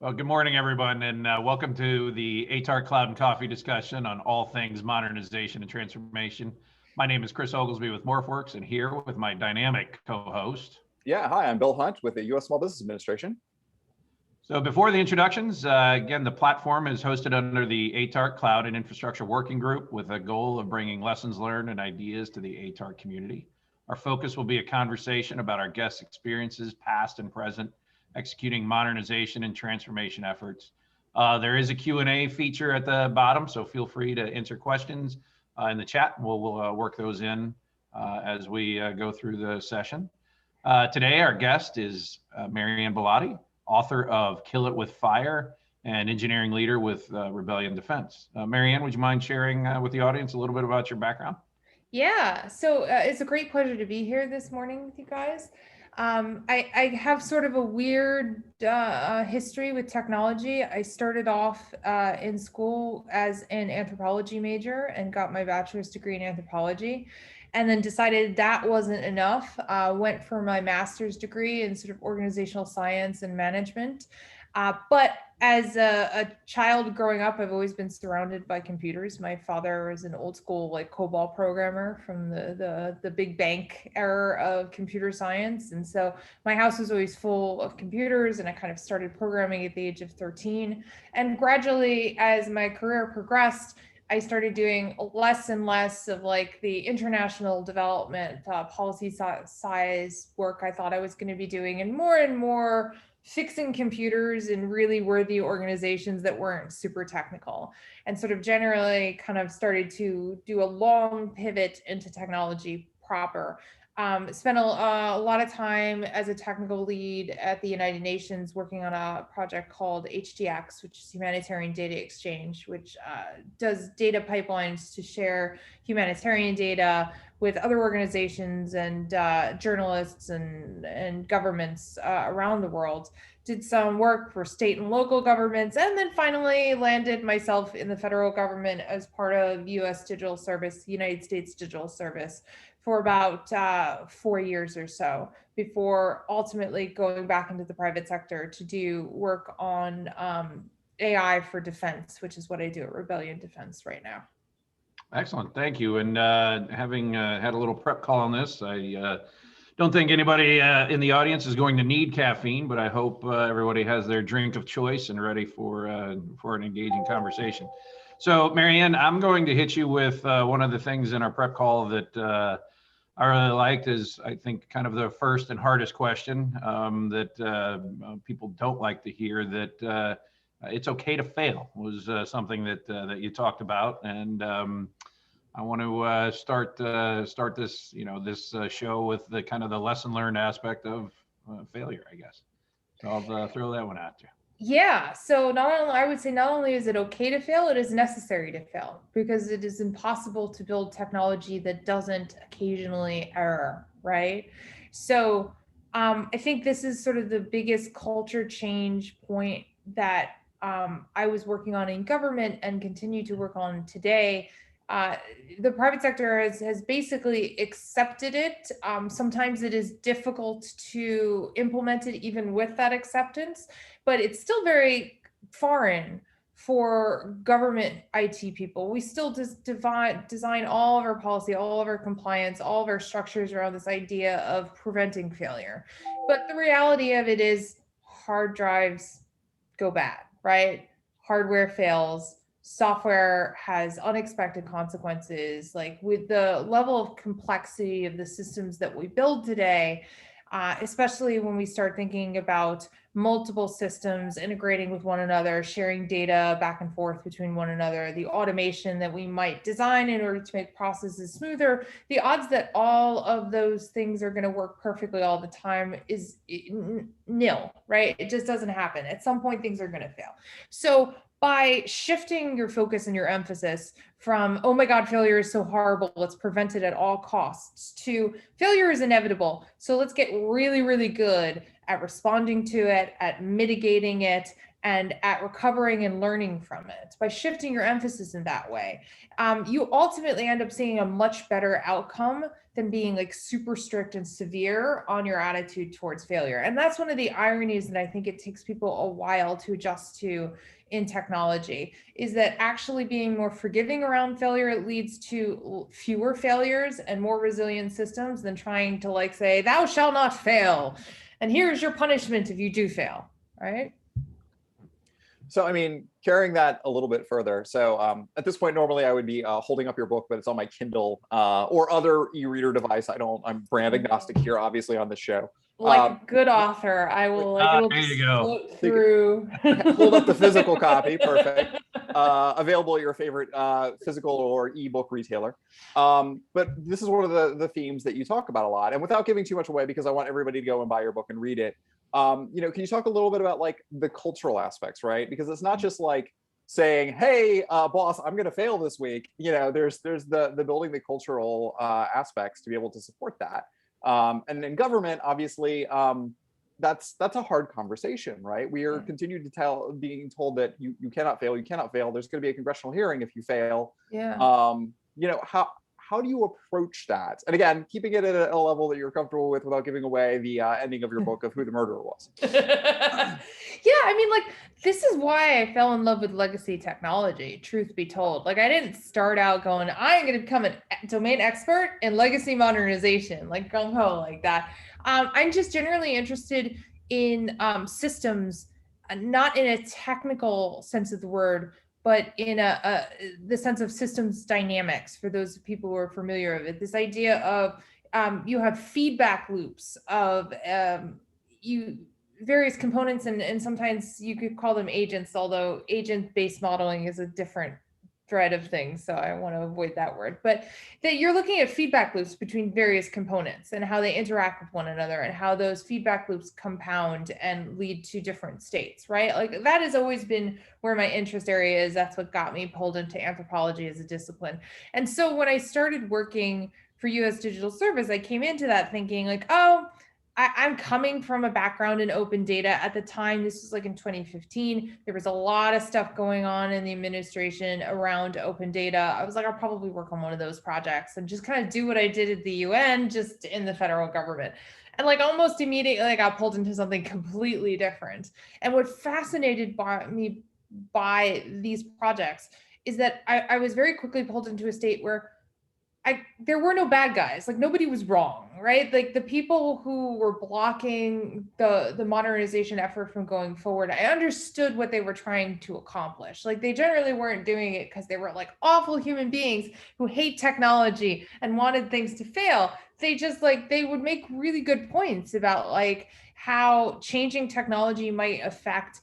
Well, good morning, everyone, and welcome to the ATAR Cloud and Coffee discussion on all things modernization and transformation. My name is Chris Oglesby with MorphWorks, and here with my dynamic co-host. Yeah, hi, I'm Bill Hunt with the U.S. Small Business Administration. So before the introductions, again, the platform is hosted under the ATAR Cloud and Infrastructure Working Group with a goal of bringing lessons learned and ideas to the ATAR community. Our focus will be a conversation about our guests' experiences, past and present, executing modernization and transformation efforts. There is a Q&A feature at the bottom, so feel free to enter questions in the chat. We'll work those in as we go through the session. Today, our guest is Marianne Bellotti, author of Kill It With Fire and engineering leader with Rebellion Defense. Marianne, would you mind sharing with the audience a little bit about your background? Yeah, so it's a great pleasure to be here this morning with you guys. I have sort of a weird history with technology. I started off in school as an anthropology major and got my bachelor's degree in anthropology, and then decided that wasn't enough. Went for my master's degree in sort of organizational science and management. But as a child growing up, I've always been surrounded by computers. My father was an old school like COBOL programmer from the big bank era of computer science. And so my house was always full of computers, and I kind of started programming at the age of 13. And gradually, as my career progressed, I started doing less and less of like the international development policy size work I thought I was going to be doing, and more fixing computers in really worthy organizations that weren't super technical, and sort of generally kind of started to do a long pivot into technology proper. Spent a lot of time as a technical lead at the United Nations working on a project called HDX, which is Humanitarian Data Exchange, which does data pipelines to share humanitarian data with other organizations and journalists and governments around the world. Did some work for state and local governments, and then finally landed myself in the federal government as part of U.S. Digital Service, United States Digital Service, for about 4 years or so, before ultimately going back into the private sector to do work on AI for defense, which is what I do at Rebellion Defense right now. Excellent, thank you. And having had a little prep call on this, I don't think anybody in the audience is going to need caffeine, but I hope everybody has their drink of choice and ready for an engaging conversation. So Marianne, I'm going to hit you with one of the things in our prep call that I really liked is, I think, kind of the first and hardest question that people don't like to hear, that it's okay to fail, was something that you talked about. And I want to start this, this show with the kind of the lesson learned aspect of failure, I guess. So I'll throw that one at you. Yeah, so I would say not only is it okay to fail, it is necessary to fail, because it is impossible to build technology that doesn't occasionally err, right? So I think this is sort of the biggest culture change point that I was working on in government and continue to work on today. The private sector has basically accepted it. Sometimes it is difficult to implement it even with that acceptance, but it's still very foreign for government IT people. We still just design all of our policy, all of our compliance, all of our structures around this idea of preventing failure. But the reality of it is hard drives go bad, right? Hardware fails. Software has unexpected consequences. Like with the level of complexity of the systems that we build today, especially when we start thinking about multiple systems integrating with one another, sharing data back and forth between one another, the automation that we might design in order to make processes smoother, the odds that all of those things are going to work perfectly all the time is nil, right? It just doesn't happen. At some point, things are going to fail. So by shifting your focus and your emphasis from, oh my God, failure is so horrible, let's prevent it at all costs, to failure is inevitable, so let's get really, really good at responding to it, at mitigating it, and at recovering and learning from it. By shifting your emphasis in that way, you ultimately end up seeing a much better outcome than being like super strict and severe on your attitude towards failure. And that's one of the ironies that I think it takes people a while to adjust to in technology, is that actually being more forgiving around failure leads to fewer failures and more resilient systems than trying to like say, thou shalt not fail, and here's your punishment if you do fail, right? So, I mean, carrying that a little bit further. So at this point, normally I would be holding up your book, but it's on my Kindle or other e-reader device. I'm brand agnostic here, obviously, on this show. Like a good author, I will like it'll there you just go. float through. Hold up the physical copy, perfect. Available at your favorite physical or ebook retailer. But this is one of the themes that you talk about a lot. And without giving too much away, because I want everybody to go and buy your book and read it. Can you talk a little bit about like the cultural aspects, right? Because it's not just like saying, hey, boss, I'm going to fail this week. There's the building the cultural aspects to be able to support that. And in government, obviously, that's a hard conversation, right? We are continued to being told that you cannot fail, you cannot fail. There's going to be a congressional hearing if you fail. Yeah. How do you approach that? And again, keeping it at a level that you're comfortable with without giving away the ending of your book of who the murderer was. Yeah, I mean, like, this is why I fell in love with legacy technology, truth be told. Like, I didn't start out going, I'm going to become a domain expert in legacy modernization, like gung-ho like that. I'm just generally interested in systems, not in a technical sense of the word, but in the sense of systems dynamics, for those people who are familiar with it. This idea of you have feedback loops of various components, and sometimes you could call them agents, although agent-based modeling is a different thread of things, so I want to avoid that word. But that you're looking at feedback loops between various components and how they interact with one another, and how those feedback loops compound and lead to different states, right? Like, that has always been where my interest area is. That's what got me pulled into anthropology as a discipline. And so when I started working for US Digital Service, I came into that thinking like, oh, I'm coming from a background in open data. At the time, this was like in 2015, there was a lot of stuff going on in the administration around open data. I was like, I'll probably work on one of those projects and just kind of do what I did at the UN, just in the federal government. And like almost immediately, I got pulled into something completely different. And what fascinated me by these projects is that I was very quickly pulled into a state where there were no bad guys. Like, nobody was wrong, right? Like, the people who were blocking the modernization effort from going forward, I understood what they were trying to accomplish. Like, they generally weren't doing it because they were like awful human beings who hate technology and wanted things to fail. They just like, they would make really good points about like how changing technology might affect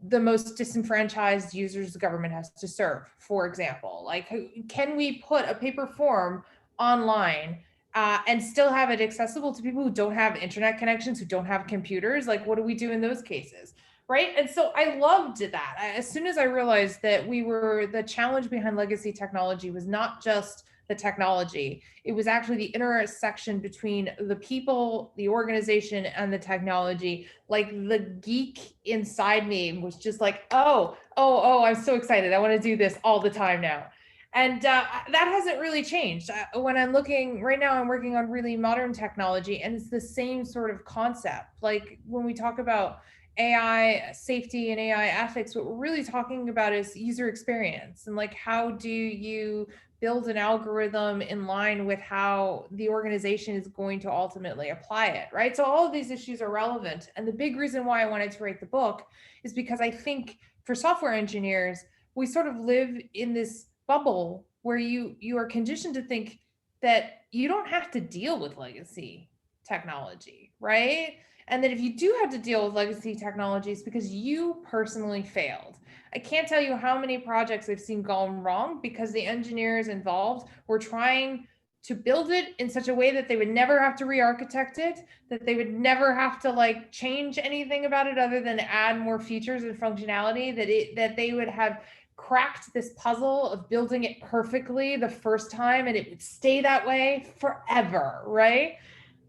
the most disenfranchised users the government has to serve. For example, like, can we put a paper form online and still have it accessible to people who don't have internet connections, who don't have computers? Like, what do we do in those cases? Right. And so I loved that. As soon as I realized that the challenge behind legacy technology was not just the technology, it was actually the intersection between the people, the organization, and the technology. Like, the geek inside me was just like, oh, I'm so excited. I want to do this all the time now. And that hasn't really changed. When I'm looking right now, I'm working on really modern technology, and it's the same sort of concept. Like, when we talk about AI safety and AI ethics, what we're really talking about is user experience, and like, how do you build an algorithm in line with how the organization is going to ultimately apply it, right? So all of these issues are relevant. And the big reason why I wanted to write the book is because I think for software engineers, we sort of live in this bubble where you are conditioned to think that you don't have to deal with legacy technology, right? And that if you do have to deal with legacy technologies because you personally failed. I can't tell you how many projects I've seen gone wrong because the engineers involved were trying to build it in such a way that they would never have to re-architect it, that they would never have to like change anything about it other than add more features and functionality, that they would have cracked this puzzle of building it perfectly the first time and it would stay that way forever, right?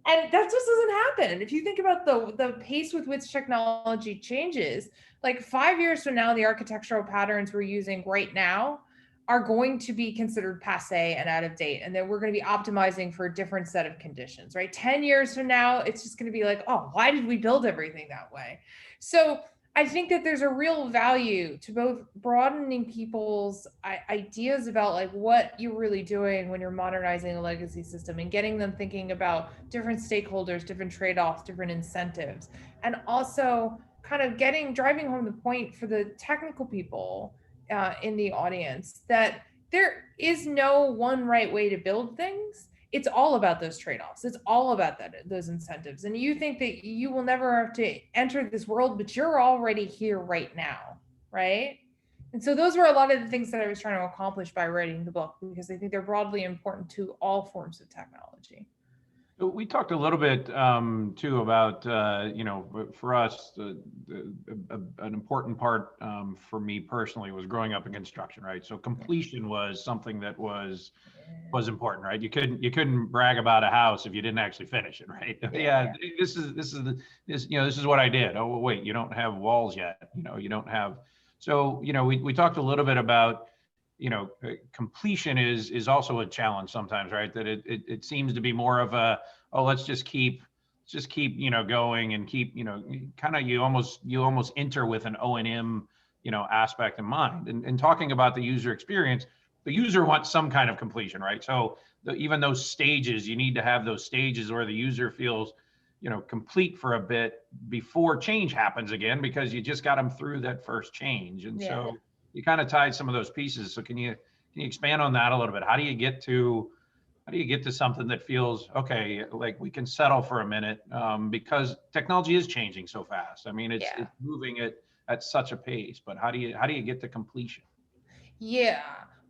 And that just doesn't happen. If you think about the pace with which technology changes, like 5 years from now, the architectural patterns we're using right now are going to be considered passe and out of date. And then we're going to be optimizing for a different set of conditions, right? 10 years from now, it's just going to be like, oh, why did we build everything that way? So I think that there's a real value to both broadening people's ideas about like what you're really doing when you're modernizing a legacy system and getting them thinking about different stakeholders, different trade-offs, different incentives, and also kind of driving home the point for the technical people in the audience that there is no one right way to build things. It's all about those trade-offs. It's all about those incentives. And you think that you will never have to enter this world, but you're already here right now, right? And so those were a lot of the things that I was trying to accomplish by writing the book, because I think they're broadly important to all forms of technology. We talked a little bit too about, for us, an important part for me personally was growing up in construction, right? So completion was something that was important, right? You couldn't brag about a house if you didn't actually finish it, right? Yeah, this is what I did. Oh, wait, you don't have walls yet. You don't have. So, we talked a little bit about, completion is also a challenge sometimes, right? That it seems to be more of a, oh, let's just keep going and keep, kind of, you almost enter with an O&M, aspect in mind. And talking about the user experience, the user wants some kind of completion, right? So even those stages, you need to have those stages where the user feels, complete for a bit before change happens again, because you just got them through that first change. And so you kind of tied some of those pieces. So can you expand on that a little bit? How do you get to something that feels okay, like we can settle for a minute, because technology is changing so fast. I mean, it's moving at such a pace, but how do you get to completion? Yeah.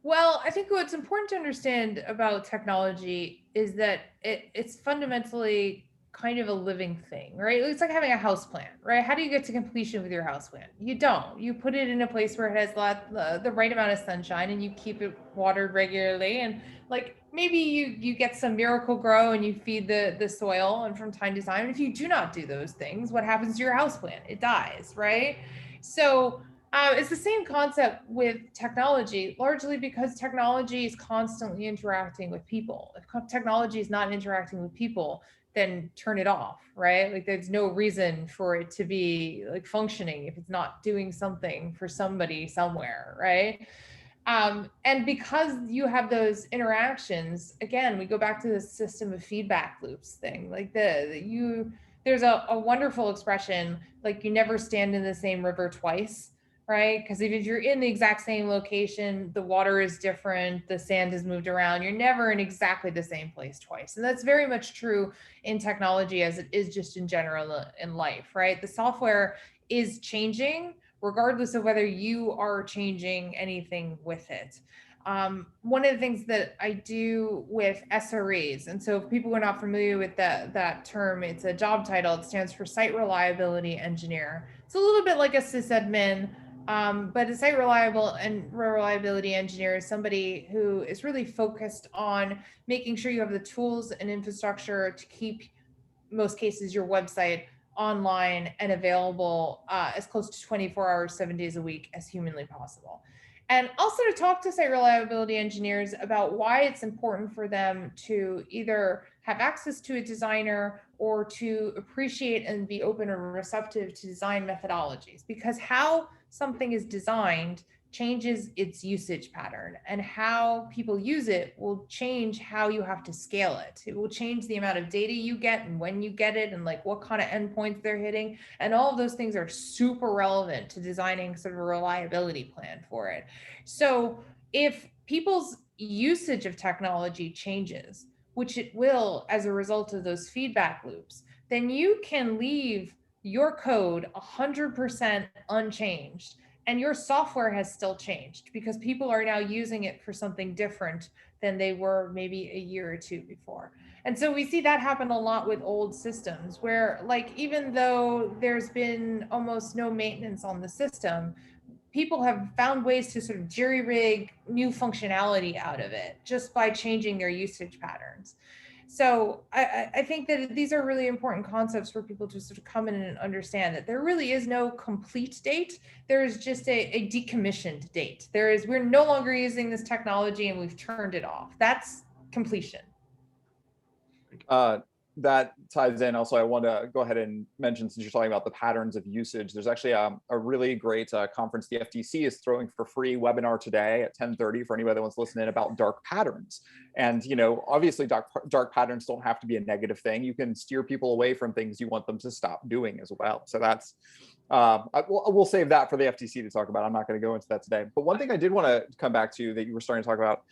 Well, I think what's important to understand about technology is that it's fundamentally kind of a living thing, right? It's like having a house plan, right? How do you get to completion with your house plan? You don't. You put it in a place where it has the right amount of sunshine, and you keep it watered regularly, and like maybe you get some miracle grow and you feed the soil, and from time to time, if you do not do those things, what happens to your house plan? It dies, right? So it's the same concept with technology, largely because technology is constantly interacting with people. If technology is not interacting with people, then turn it off, right? Like there's no reason for it to be like functioning if it's not doing something for somebody somewhere, right? And because you have those interactions, again, we go back to the system of feedback loops thing. Like there's a wonderful expression, like you never stand in the same river twice, right? Because if you're in the exact same location, the water is different, the sand has moved around, you're never in exactly the same place twice. And that's very much true in technology as it is just in general in life, right? The software is changing regardless of whether you are changing anything with it. One of the things that I do with SREs, and so if people are not familiar with that term, it's a job title. It stands for Site Reliability Engineer. It's a little bit like a sysadmin, but a site reliability engineer is somebody who is really focused on making sure you have the tools and infrastructure to keep, most cases, your website online and available as close to 24 hours, 7 days a week as humanly possible. And also to talk to site reliability engineers about why it's important for them to either have access to a designer or to appreciate and be open and receptive to design methodologies, because how something is designed changes its usage pattern, and how people use it will change how you have to scale it. It will change the amount of data you get and when you get it, and like what kind of endpoints they're hitting. And all of those things are super relevant to designing sort of a reliability plan for it. So if people's usage of technology changes, which it will as a result of those feedback loops, then you can leave your code 100% unchanged, and your software has still changed because people are now using it for something different than they were maybe a year or two before. And so we see that happen a lot with old systems where, like, even though there's been almost no maintenance on the system, people have found ways to sort of jerry rig new functionality out of it just by changing their usage patterns. So I think that these are really important concepts for people to sort of come in and understand that there really is no complete date. There is just a decommissioned date. We're no longer using this technology and we've turned it off. That's completion. That ties in. Also, I want to go ahead and mention, since you're talking about the patterns of usage, there's actually a really great conference the FTC is throwing for free webinar today at 10:30 for anybody that wants to listen in about dark patterns. And, obviously dark patterns don't have to be a negative thing. You can steer people away from things you want them to stop doing as well. So that's, we'll save that for the FTC to talk about. I'm not going to go into that today. But one thing I did want to come back to that you were starting to talk about.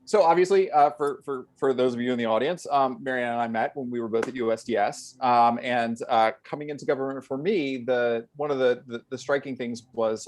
So obviously, for those of you in the audience, Marianne and I met when we were both at USDS, and coming into government for me, one of the striking things was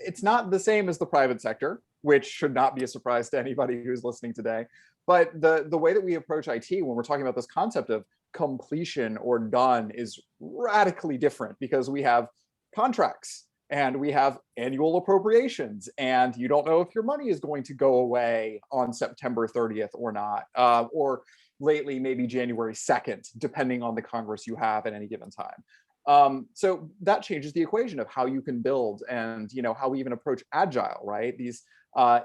it's not the same as the private sector, which should not be a surprise to anybody who's listening today. But the way that we approach IT when we're talking about this concept of completion or done is radically different, because we have contracts and we have annual appropriations, and you don't know if your money is going to go away on September 30th or not, or lately maybe January 2nd, depending on the Congress you have at any given time. So that changes the equation of how you can build, and how we even approach agile, right? These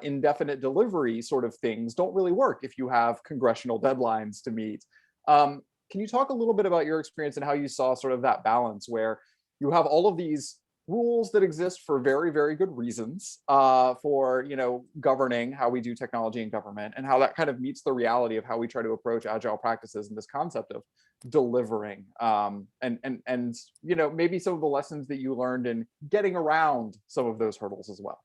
indefinite delivery sort of things don't really work if you have congressional deadlines to meet. Can you talk a little bit about your experience and how you saw sort of that balance where you have all of these rules that exist for very, very good reasons for governing how we do technology in government, and how that kind of meets the reality of how we try to approach agile practices and this concept of delivering, and maybe some of the lessons that you learned in getting around some of those hurdles as well.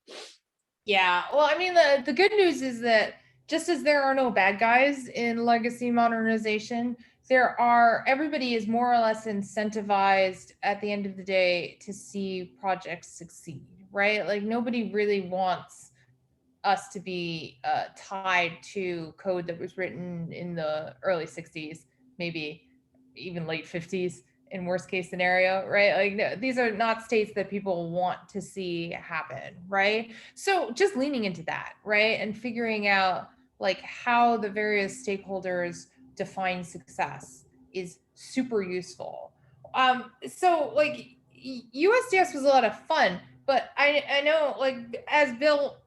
Yeah, well, I mean, the good news is that just as there are no bad guys in legacy modernization, everybody is more or less incentivized at the end of the day to see projects succeed, right? Like nobody really wants us to be tied to code that was written in the early 60s, maybe even late 50s in worst case scenario, right? Like no, these are not states that people want to see happen, right? So just leaning into that, right? And figuring out like how the various stakeholders define success is super useful. So like USDS was a lot of fun, but I know, like, as Bill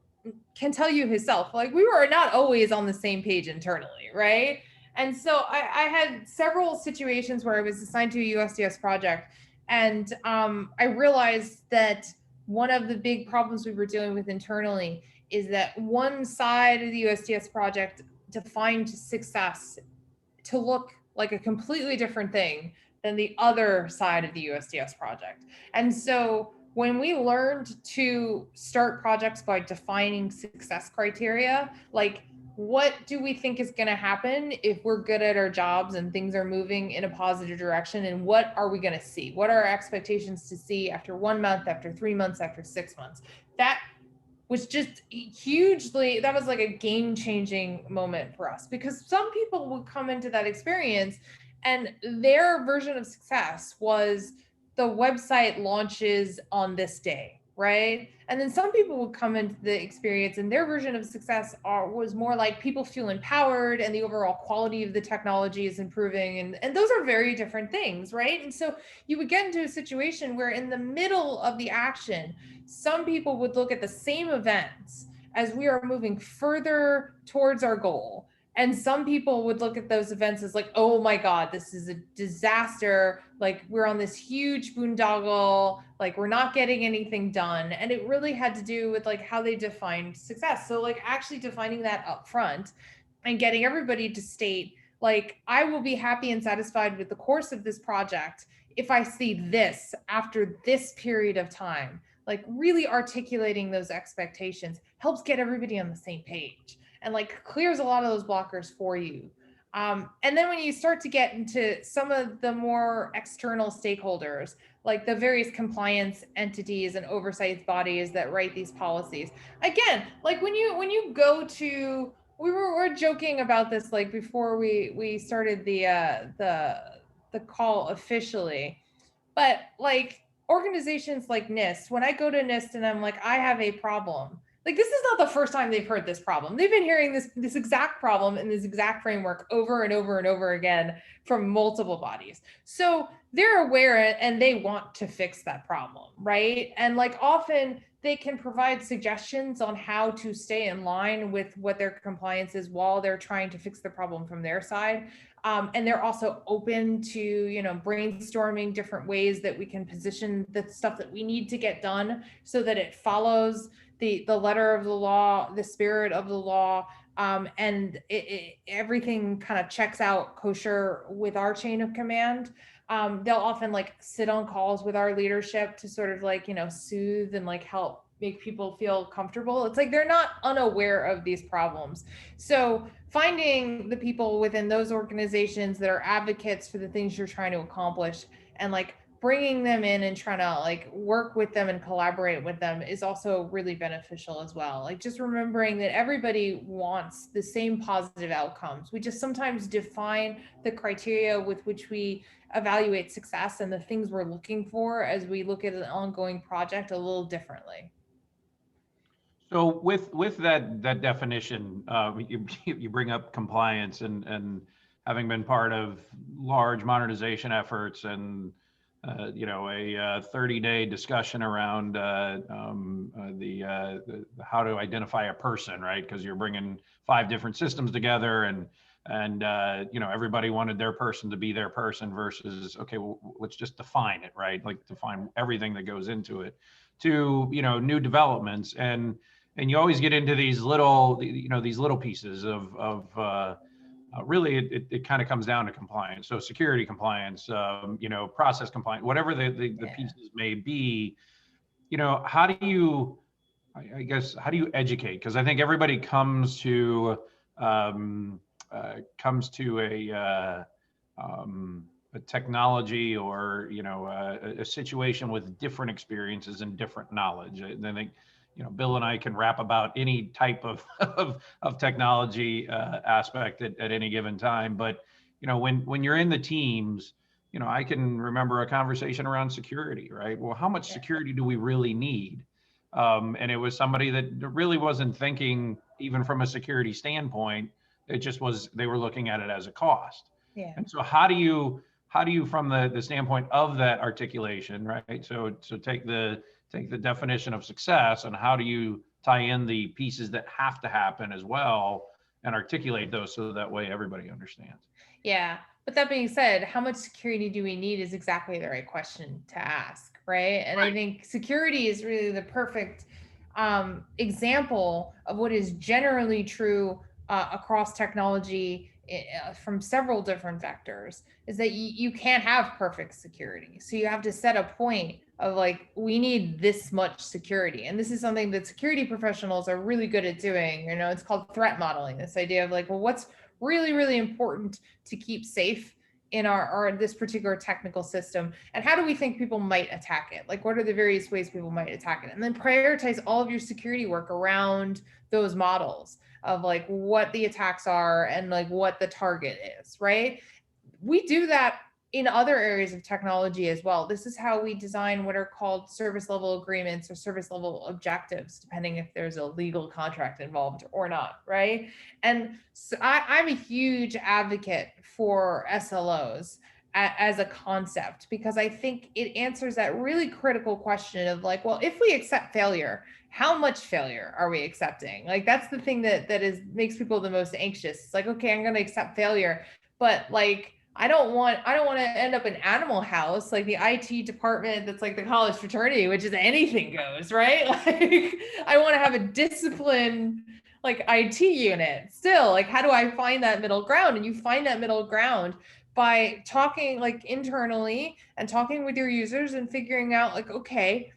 can tell you himself, like we were not always on the same page internally, right? And so I had several situations where I was assigned to a USDS project, and I realized that one of the big problems we were dealing with internally is that one side of the USDS project defined success to look like a completely different thing than the other side of the USDS project. And so when we learned to start projects by defining success criteria, like what do we think is going to happen if we're good at our jobs and things are moving in a positive direction, and what are we going to see? What are our expectations to see after 1 month, after 3 months, after 6 months? That was just hugely, that was like a game-changing moment for us, because some people would come into that experience and their version of success was the website launches on this day, right? And then some people would come into the experience and their version of success was more like people feel empowered and the overall quality of the technology is improving. And those are very different things, right? And so you would get into a situation where in the middle of the action, some people would look at the same events as we are moving further towards our goal. And some people would look at those events as like, oh my God, this is a disaster. Like we're on this huge boondoggle, like we're not getting anything done. And it really had to do with like how they defined success. So like actually defining that up front and getting everybody to state, like, I will be happy and satisfied with the course of this project if I see this after this period of time. Like really articulating those expectations helps get everybody on the same page and like clears a lot of those blockers for you. And then when you start to get into some of the more external stakeholders, like the various compliance entities and oversight bodies that write these policies, again, like when you go to, we were joking about this like before we started the call officially, but like organizations like NIST, when I go to NIST and I'm like, I have a problem, Like, this is not the first time they've heard this problem. They've been hearing this exact problem in this exact framework over and over and over again from multiple bodies. So they're aware and they want to fix that problem, right? And like often they can provide suggestions on how to stay in line with what their compliance is while they're trying to fix the problem from their side. And they're also open to, brainstorming different ways that we can position the stuff that we need to get done so that it follows the letter of the law, the spirit of the law, and everything kind of checks out kosher with our chain of command. They'll often like sit on calls with our leadership to sort of like, soothe and like help make people feel comfortable. It's like they're not unaware of these problems. So finding the people within those organizations that are advocates for the things you're trying to accomplish and like bringing them in and trying to like work with them and collaborate with them is also really beneficial as well. Like just remembering that everybody wants the same positive outcomes. We just sometimes define the criteria with which we evaluate success and the things we're looking for as we look at an ongoing project a little differently. So with that definition, you bring up compliance and having been part of large modernization efforts and a 30-day discussion around the how to identify a person, right? Because you're bringing 5 different systems together, and everybody wanted their person to be their person versus, okay, well, let's just define it, right? Like define everything that goes into it. To new developments, and you always get into these little pieces of really it kind of comes down to compliance. So security compliance, process compliance, whatever the pieces may be. How do you, I guess, how do you educate? Because I think everybody comes to a technology or a situation with different experiences and different knowledge. And I think Bill and I can rap about any type of technology aspect at any given time. But when you're in the teams, I can remember a conversation around security, right? Well, how much security do we really need? And it was somebody that really wasn't thinking even from a security standpoint. It just was, they were looking at it as a cost. Yeah. And so how do you from the standpoint of that articulation, right? So take the definition of success and how do you tie in the pieces that have to happen as well and articulate those so that way everybody understands. Yeah. But that being said, how much security do we need is exactly the right question to ask, right? And right. I think security is really the perfect example of what is generally true across technology from several different vectors, is that you can't have perfect security. So you have to set a point of like, we need this much security. And this is something that security professionals are really good at doing. It's called threat modeling, this idea of like, well, what's really, really important to keep safe in our this particular technical system, and how do we think people might attack it? Like, what are the various ways people might attack it? And then prioritize all of your security work around those models of like what the attacks are and like what the target is, right? We do that in other areas of technology as well. This is how we design what are called service level agreements or service level objectives, depending if there's a legal contract involved or not, right? And so I'm a huge advocate for SLOs as a concept, because I think it answers that really critical question of like, well, if we accept failure, how much failure are we accepting? Like, that's the thing that makes people the most anxious. It's like, okay, I'm going to accept failure, but like, I don't want to end up in Animal House, like the IT department that's like the college fraternity, which is anything goes, right? Like, I want to have a disciplined like IT unit still. Like, how do I find that middle ground? And you find that middle ground by talking like internally and talking with your users and figuring out like, okay,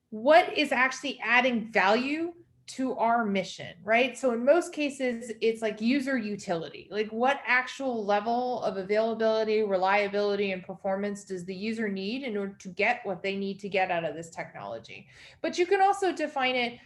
what is actually adding value to our mission, right? So in most cases, it's like user utility. Like, what actual level of availability, reliability, and performance does the user need in order to get what they need to get out of this technology? But you can also define it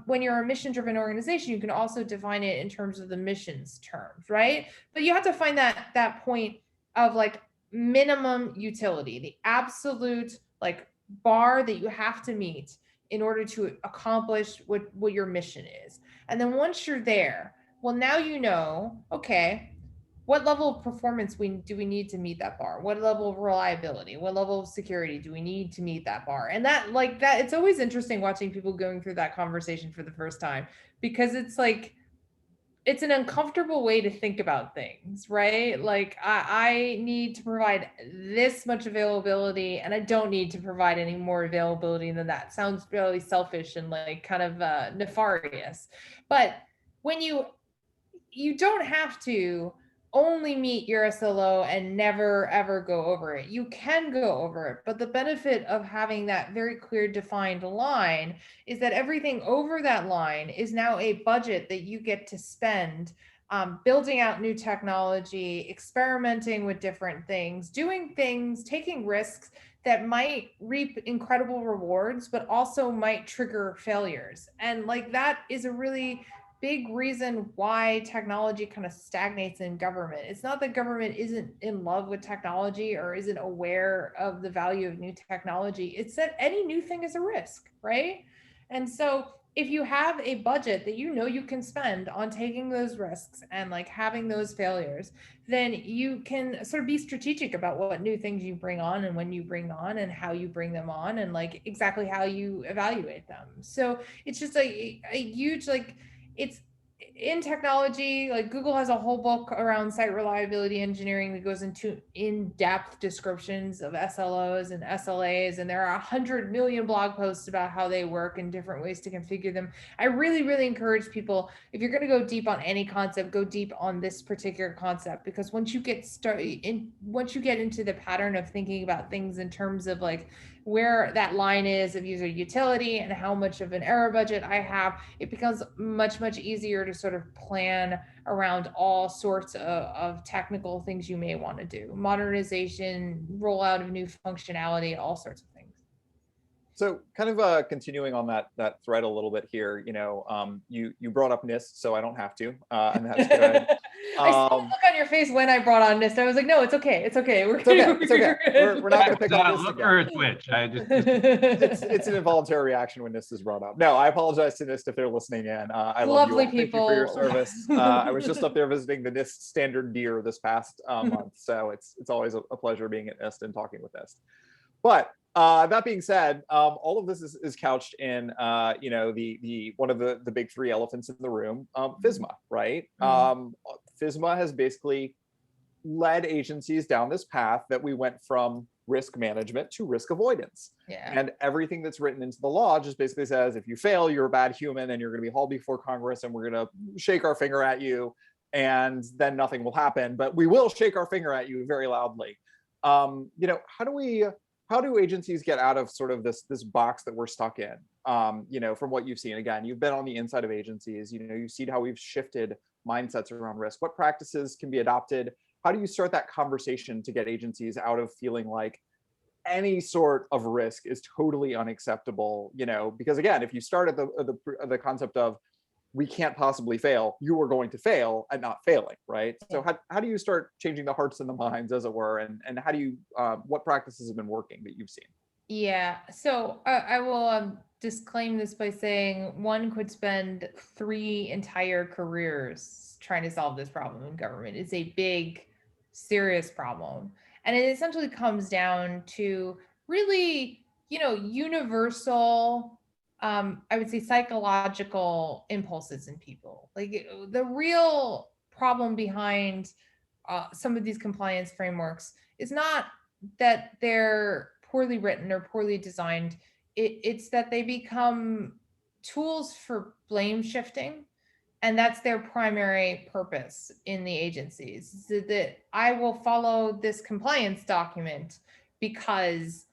when you're a mission-driven organization, you can also define it in terms of the mission's terms, right? But you have to find that point of like minimum utility, the absolute like bar that you have to meet in order to accomplish what your mission is. And then once you're there, well, now you know, okay, what level of performance do we need to meet that bar? What level of reliability? What level of security do we need to meet that bar? And that, like that, it's always interesting watching people going through that conversation for the first time, because it's like, it's an uncomfortable way to think about things, right? Like I need to provide this much availability and I don't need to provide any more availability than that. Sounds really selfish and like kind of nefarious. But when you don't have to only meet your SLO and never ever go over it. You can go over it, but the benefit of having that very clear defined line is that everything over that line is now a budget that you get to spend building out new technology, experimenting with different things, doing things, taking risks that might reap incredible rewards, but also might trigger failures. And like that is a really big reason why technology kind of stagnates in government. It's not that government isn't in love with technology or isn't aware of the value of new technology. It's that any new thing is a risk, right? And so if you have a budget that you know you can spend on taking those risks and like having those failures, then you can sort of be strategic about what new things you bring on and when you bring on and how you bring them on and like exactly how you evaluate them. So it's just a huge, like, it's in technology, like Google has a whole book around site reliability engineering that goes into in-depth descriptions of SLOs and SLAs, and there are 100 million blog posts about how they work and different ways to configure them. I really, really encourage people, if you're going to go deep on any concept, go deep on this particular concept, because once you get once you get into the pattern of thinking about things in terms of like where that line is of user utility and how much of an error budget I have, it becomes much, much easier to sort of plan around all sorts of technical things you may want to do. Modernization, rollout of new functionality, all sorts of things. So kind of continuing on that thread a little bit here, you brought up NIST, so I don't have to, and that's good. I saw the look on your face when I brought on NIST. I was like, no, it's okay. It's okay. It's okay. We're not going to pick on NIST Look again. for a twitch. It's an involuntary reaction when NIST is brought up. No, I apologize to NIST if they're listening in. I love Lovely you all. people. Thank you for your service. I was just up there visiting the NIST standard deer this past month, so it's always a pleasure being at NIST and talking with NIST. But that being said, all of this is couched in the one of the big three elephants in the room, FISMA, right? FISMA has basically led agencies down this path that we went from risk management to risk avoidance. Yeah. And everything that's written into the law just basically says, if you fail, you're a bad human and you're going to be hauled before Congress and we're going to shake our finger at you and then nothing will happen, but we will shake our finger at you very loudly. How do agencies get out of sort of this box that we're stuck in? From what you've seen, again, you've been on the inside of agencies, you've seen how we've shifted mindsets around risk. What practices can be adopted? How do you start that conversation to get agencies out of feeling like any sort of risk is totally unacceptable? Because again, if you start at the concept of we can't possibly fail, you are going to fail at not failing, right? So how do you start changing the hearts and the minds, as it were, and how do you, what practices have been working that you've seen? Yeah, so I will disclaim this by saying one could spend 3 entire careers trying to solve this problem in government. It's a big, serious problem. And it essentially comes down to really, universal, I would say psychological impulses in people. Like the real problem behind some of these compliance frameworks is not that they're poorly written or poorly designed. It's that they become tools for blame shifting. And that's their primary purpose in the agencies, so that I will follow this compliance document because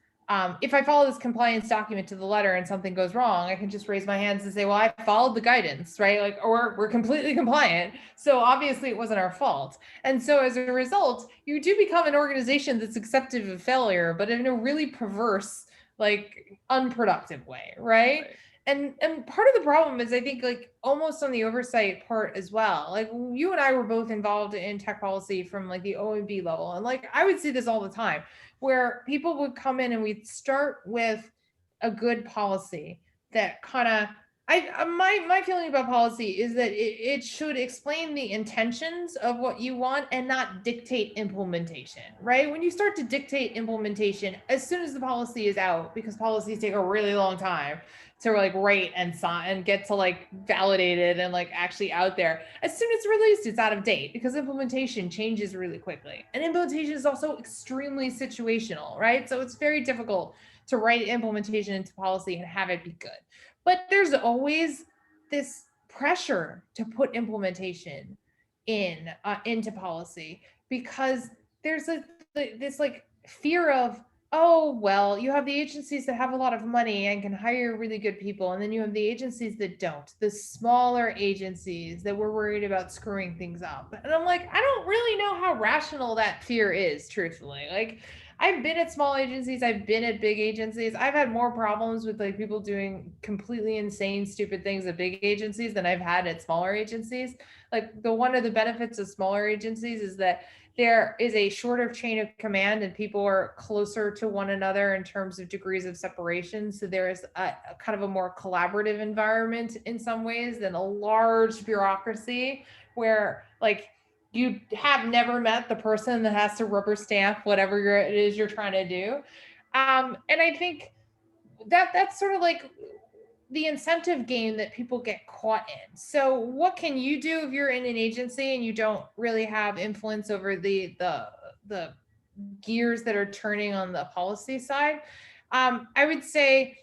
if I follow this compliance document to the letter and something goes wrong, I can just raise my hands and say, well, I followed the guidance, right? Like, or we're completely compliant. So obviously it wasn't our fault. And so as a result, you do become an organization that's accepting of failure, but in a really perverse, like unproductive way, right? And part of the problem is, I think, like almost on the oversight part as well. Like you and I were both involved in tech policy from like the OMB level. And like, I would see this all the time where people would come in and we'd start with a good policy, that kind of, my feeling about policy is that it should explain the intentions of what you want and not dictate implementation, right? When you start to dictate implementation, as soon as the policy is out, because policies take a really long time to like write and sign and get to like validated and like actually out there. As soon as it's released, it's out of date because implementation changes really quickly. And implementation is also extremely situational, right? So it's very difficult to write implementation into policy and have it be good. But there's always this pressure to put implementation in into policy because there's this like fear of, oh, well, you have the agencies that have a lot of money and can hire really good people. And then you have the agencies that don't, the smaller agencies that were worried about screwing things up. And I'm like, I don't really know how rational that fear is, truthfully. Like, I've been at small agencies, I've been at big agencies. I've had more problems with like people doing completely insane, stupid things at big agencies than I've had at smaller agencies. Like one of the benefits of smaller agencies is that there is a shorter chain of command and people are closer to one another in terms of degrees of separation. So there is a kind of a more collaborative environment in some ways than a large bureaucracy where like you have never met the person that has to rubber stamp whatever it is you're trying to do. And I think that's sort of like the incentive game that people get caught in. So what can you do if you're in an agency and you don't really have influence over the gears that are turning on the policy side? I would say,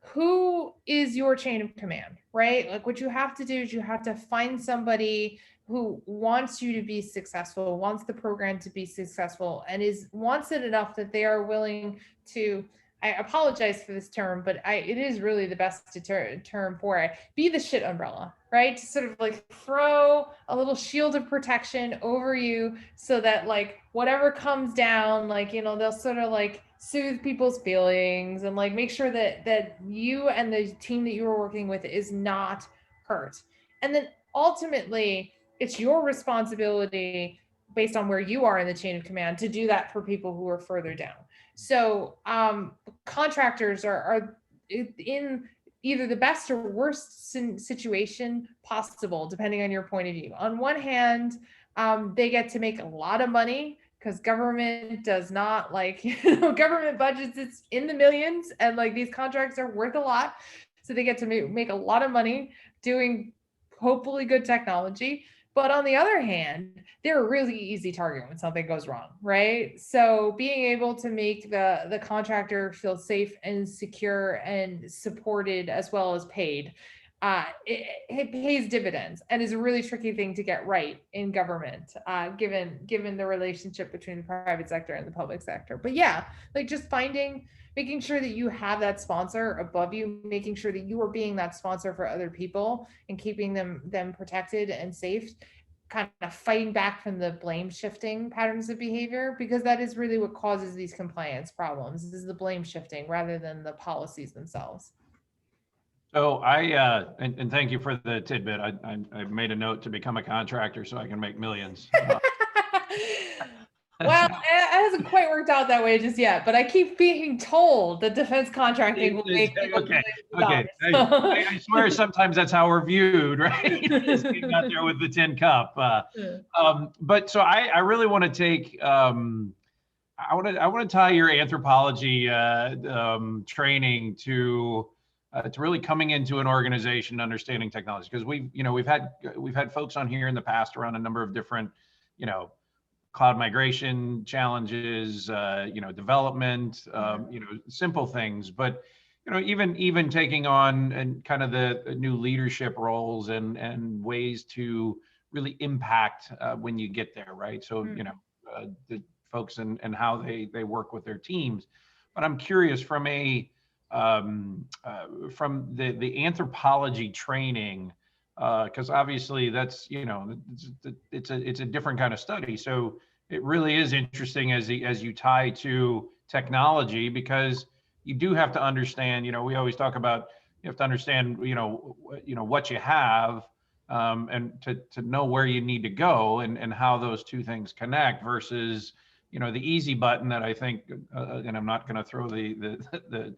who is your chain of command, right? Like what you have to do is you have to find somebody who wants you to be successful, wants the program to be successful, and wants it enough that they are willing to, I apologize for this term, but it is really the best term for it, be the shit umbrella, right? To sort of like throw a little shield of protection over you so that like whatever comes down, like, you know, they'll sort of like soothe people's feelings and like make sure that you and the team that you are working with is not hurt. And then ultimately, it's your responsibility based on where you are in the chain of command to do that for people who are further down. So contractors are in either the best or worst situation possible, depending on your point of view. On one hand, they get to make a lot of money because government does not like, government budgets, it's in the millions and like these contracts are worth a lot. So they get to make a lot of money doing hopefully good technology. But on the other hand, they're a really easy target when something goes wrong, right? So being able to make the contractor feel safe and secure and supported as well as paid, it pays dividends and is a really tricky thing to get right in government, given the relationship between the private sector and the public sector. But yeah, like just making sure that you have that sponsor above you, making sure that you are being that sponsor for other people and keeping them protected and safe, kind of fighting back from the blame shifting patterns of behavior, because that is really what causes these compliance problems, is the blame shifting rather than the policies themselves. So and thank you for the tidbit. I made a note to become a contractor so I can make millions. Well, it hasn't quite worked out that way just yet, but I keep being told that defense contracting will make people okay. I swear sometimes that's how we're viewed, right? Just getting out there with the tin cup. But so I really want to take I want to tie your anthropology training to really coming into an organization, understanding technology, because we've had folks on here in the past around a number of different, cloud migration challenges, development, simple things, but even taking on and kind of the new leadership roles and ways to really impact when you get there, right? So the folks and how they work with their teams. But I'm curious from the anthropology training, because obviously that's it's a different kind of study. So it really is interesting as you tie to technology, because you do have to understand. We always talk about you have to understand what you have, and to know where you need to go and how those two things connect versus the easy button that I think, and I'm not going to throw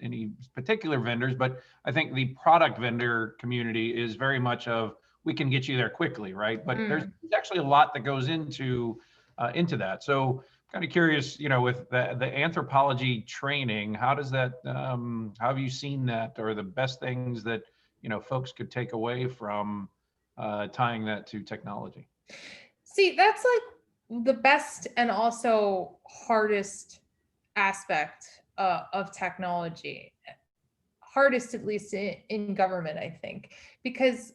any particular vendors, but I think the product vendor community is very much of, we can get you there quickly, right? But there's actually a lot that goes into that. So kind of curious, with the anthropology training, how does that, how have you seen that, or the best things that, folks could take away from tying that to technology? See, that's like the best and also hardest aspect of technology. Hardest, at least in government, I think, because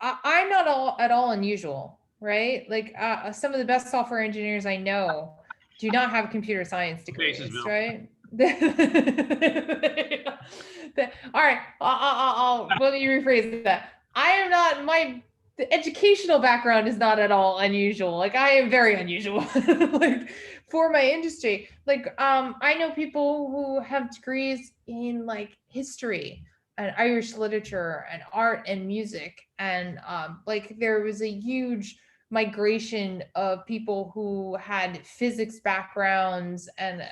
I'm not at all unusual, right? Like some of the best software engineers I know do not have computer science degrees, right? All right, let me rephrase that. I am not, the educational background is not at all unusual. Like I am very unusual, like for my industry. Like I know people who have degrees in like history and Irish literature and art and music, and like there was a huge migration of people who had physics backgrounds and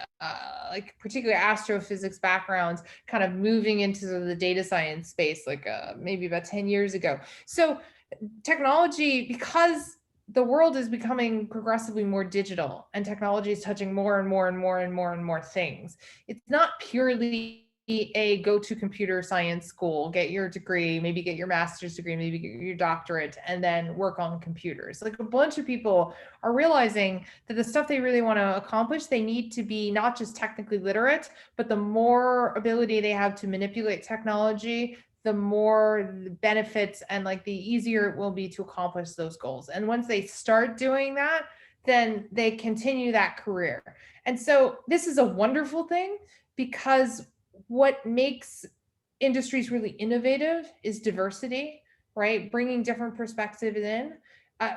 like particularly astrophysics backgrounds kind of moving into the data science space like maybe about 10 years ago. So technology, because the world is becoming progressively more digital and technology is touching more and more and more and more and more things, it's not purely a go to computer science school, get your degree, maybe get your master's degree, maybe get your doctorate, and then work on computers. Like a bunch of people are realizing that the stuff they really want to accomplish, they need to be not just technically literate, but the more ability they have to manipulate technology, the more benefits and like the easier it will be to accomplish those goals. And once they start doing that, then they continue that career. And so this is a wonderful thing, because what makes industries really innovative is diversity, right? Bringing different perspectives in.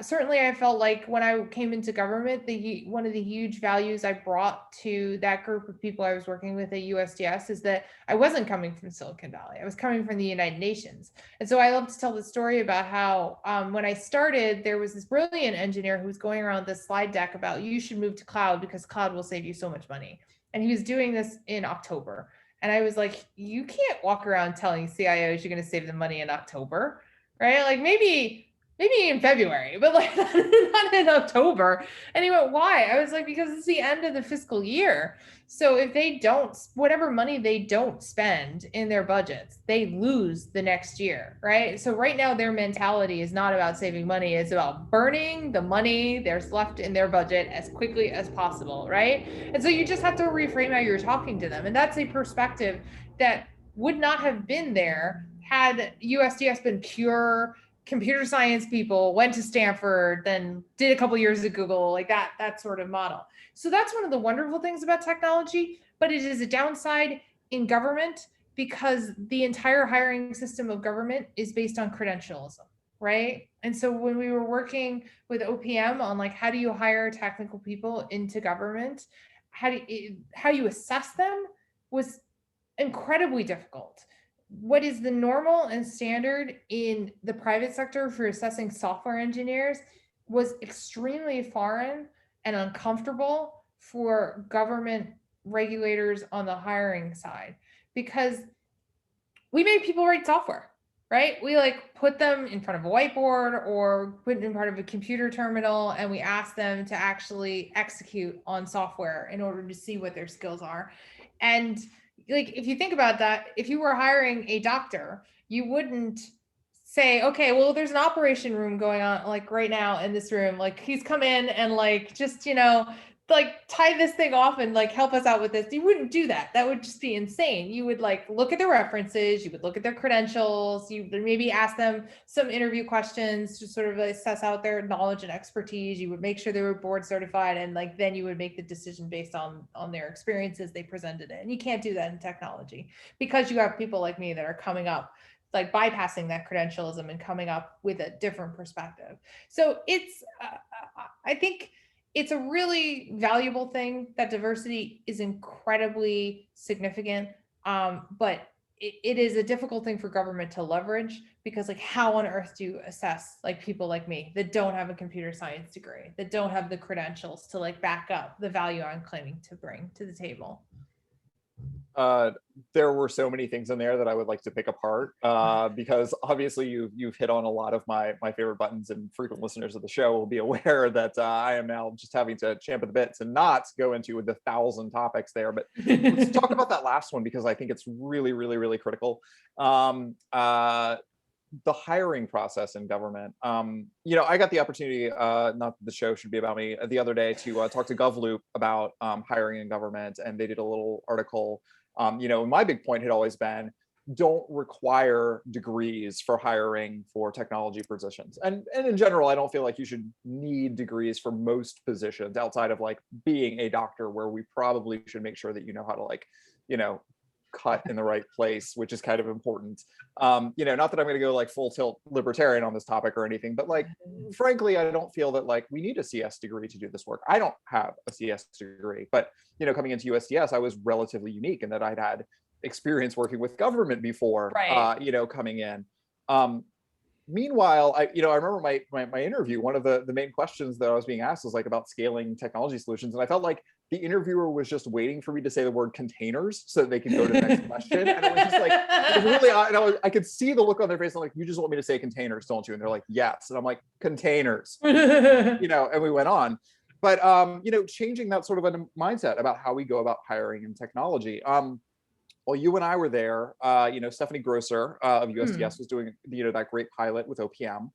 Certainly, I felt like when I came into government, one of the huge values I brought to that group of people I was working with at USDS is that I wasn't coming from Silicon Valley. I was coming from the United Nations. And so I love to tell the story about how when I started, there was this brilliant engineer who was going around this slide deck about you should move to cloud because cloud will save you so much money. And he was doing this in October. And I was like, you can't walk around telling CIOs you're going to save them money in October, right? Like maybe in February, but like not in October. And he went, why? I was like, because it's the end of the fiscal year. So if they don't, whatever money they don't spend in their budgets, they lose the next year, right? So right now their mentality is not about saving money. It's about burning the money there's left in their budget as quickly as possible, right? And so you just have to reframe how you're talking to them. And that's a perspective that would not have been there had USDS been pure computer science people, went to Stanford, then did a couple years at Google, like that sort of model. So that's one of the wonderful things about technology, but it is a downside in government because the entire hiring system of government is based on credentialism, right? And so when we were working with OPM on like, how do you hire technical people into government? How you assess them was incredibly difficult. What is the normal and standard in the private sector for assessing software engineers was extremely foreign and uncomfortable for government regulators on the hiring side, because we made people write software, right? We like put them in front of a whiteboard or put it in front of a computer terminal, and we asked them to actually execute on software in order to see what their skills are. And like, if you think about that, if you were hiring a doctor, you wouldn't say, okay, well, there's an operation room going on like right now in this room. Like he's come in and like, just, like tie this thing off and like help us out with this. You wouldn't do that. That would just be insane. You would like look at their references, you would look at their credentials, you would maybe ask them some interview questions to sort of assess out their knowledge and expertise. You would make sure they were board certified, and like then you would make the decision based on their experiences they presented it. And you can't do that in technology because you have people like me that are coming up, like bypassing that credentialism and coming up with a different perspective. So it's, I think it's a really valuable thing that diversity is incredibly significant, but it is a difficult thing for government to leverage, because like how on earth do you assess like people like me that don't have a computer science degree, that don't have the credentials to like back up the value I'm claiming to bring to the table? There were so many things in there that I would like to pick apart, because obviously you've hit on a lot of my favorite buttons, and frequent listeners of the show will be aware that I am now just having to champ at the bits and not go into the 1,000 topics there. But let's talk about that last one, because I think it's really, really, really critical. The hiring process in government. I got the opportunity, not that the show should be about me, the other day to talk to GovLoop about hiring in government, and they did a little article. My big point had always been, don't require degrees for hiring for technology positions. And in general, I don't feel like you should need degrees for most positions outside of like being a doctor, where we probably should make sure that you know how to cut in the right place, which is kind of important. Not that I'm going to go like full tilt libertarian on this topic or anything, but like, frankly, I don't feel that like we need a CS degree to do this work. I don't have a CS degree, but coming into USDS, I was relatively unique in that I'd had experience working with government before, Right. coming in. Meanwhile, I remember my interview, one of the main questions that I was being asked was like about scaling technology solutions. And I felt like the interviewer was just waiting for me to say the word containers so that they could go to the next question. And it was just like, it was really odd. And I could see the look on their face. I'm like, you just want me to say containers, don't you? And they're like, yes. And I'm like, containers, and we went on. But, changing that sort of a mindset about how we go about hiring in technology. While you and I were there, Stephanie Grosser of USDS was doing, that great pilot with OPM,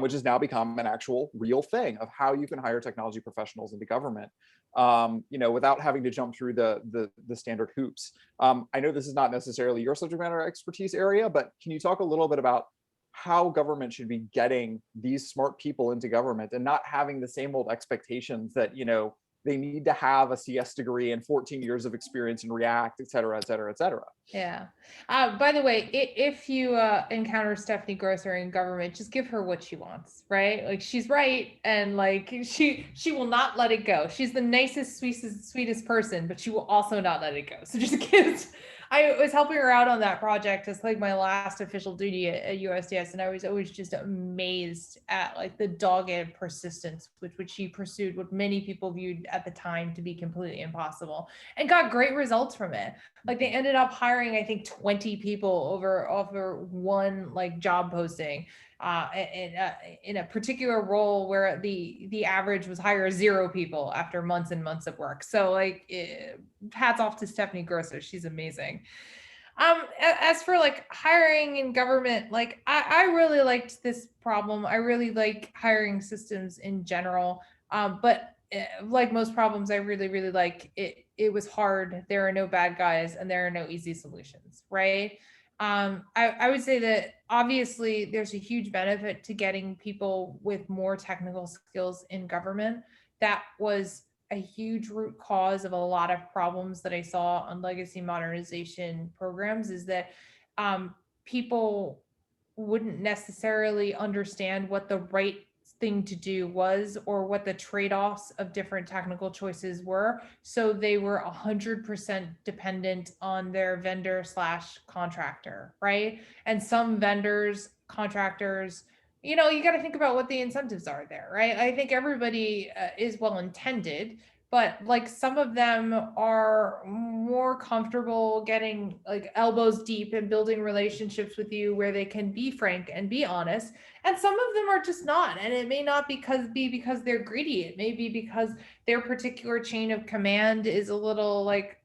which has now become an actual real thing of how you can hire technology professionals into government, without having to jump through the standard hoops. I know this is not necessarily your subject matter expertise area, but can you talk a little bit about how government should be getting these smart people into government and not having the same old expectations that, they need to have a CS degree and 14 years of experience in React, et cetera, et cetera, et cetera. Yeah. By the way, if you encounter Stephanie Grosser in government, just give her what she wants, right? Like, she's right, and like she will not let it go. She's the nicest, sweetest person, but she will also not let it go. So just give. I was helping her out on that project as like my last official duty at USDS, and I was always just amazed at like the dogged persistence with which she pursued what many people viewed at the time to be completely impossible, and got great results from it. Like, they ended up hiring, I think, 20 people over one like job posting, in a particular role where the average was hire 0 people after months and months of work. So like, hats off to Stephanie Grosser. She's amazing. As for like hiring in government, like I really liked this problem. I really like hiring systems in general. But like most problems, I really, really like it. It was hard. There are no bad guys and there are no easy solutions, right? I would say that obviously there's a huge benefit to getting people with more technical skills in government. That was a huge root cause of a lot of problems that I saw on legacy modernization programs, is that people wouldn't necessarily understand what the right thing to do was, or what the trade-offs of different technical choices were. So they were 100% dependent on their vendor slash contractor, right? And some vendors, contractors, you got to think about what the incentives are there, right? I think everybody is well intended, but like some of them are more comfortable getting like elbows deep and building relationships with you where they can be frank and be honest, and some of them are just not. And it may not be because they're greedy. It may be because their particular chain of command is a little like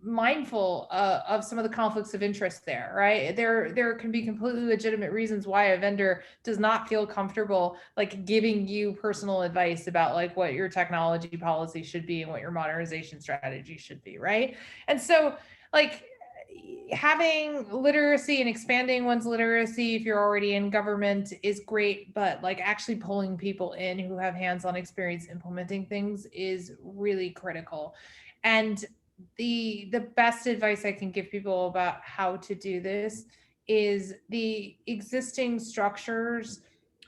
mindful of some of the conflicts of interest there, right? There can be completely legitimate reasons why a vendor does not feel comfortable like giving you personal advice about like what your technology policy should be and what your modernization strategy should be, right? And so like having literacy and expanding one's literacy if you're already in government is great, but like actually pulling people in who have hands-on experience implementing things is really critical. And the best advice I can give people about how to do this is the existing structures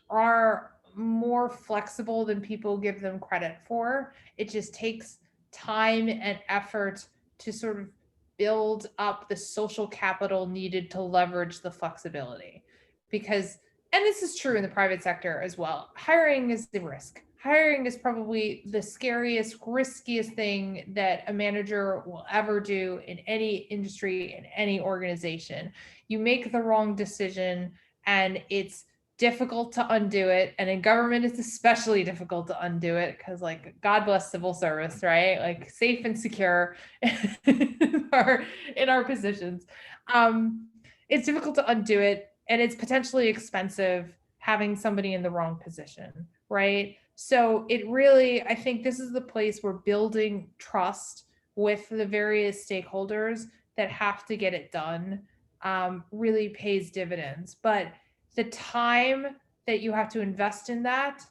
are more flexible than people give them credit for. It just takes time and effort to sort of build up the social capital needed to leverage the flexibility. Because, and this is true in the private sector as well, hiring is the risk. Hiring is probably the scariest, riskiest thing that a manager will ever do in any industry, in any organization. You make the wrong decision and it's difficult to undo it. And in government, it's especially difficult to undo it because, like, God bless civil service, right? Like, safe and secure in our positions. It's difficult to undo it, and it's potentially expensive having somebody in the wrong position, right? So it really, I think this is the place where building trust with the various stakeholders that have to get it done really pays dividends. But the time that you have to invest in that,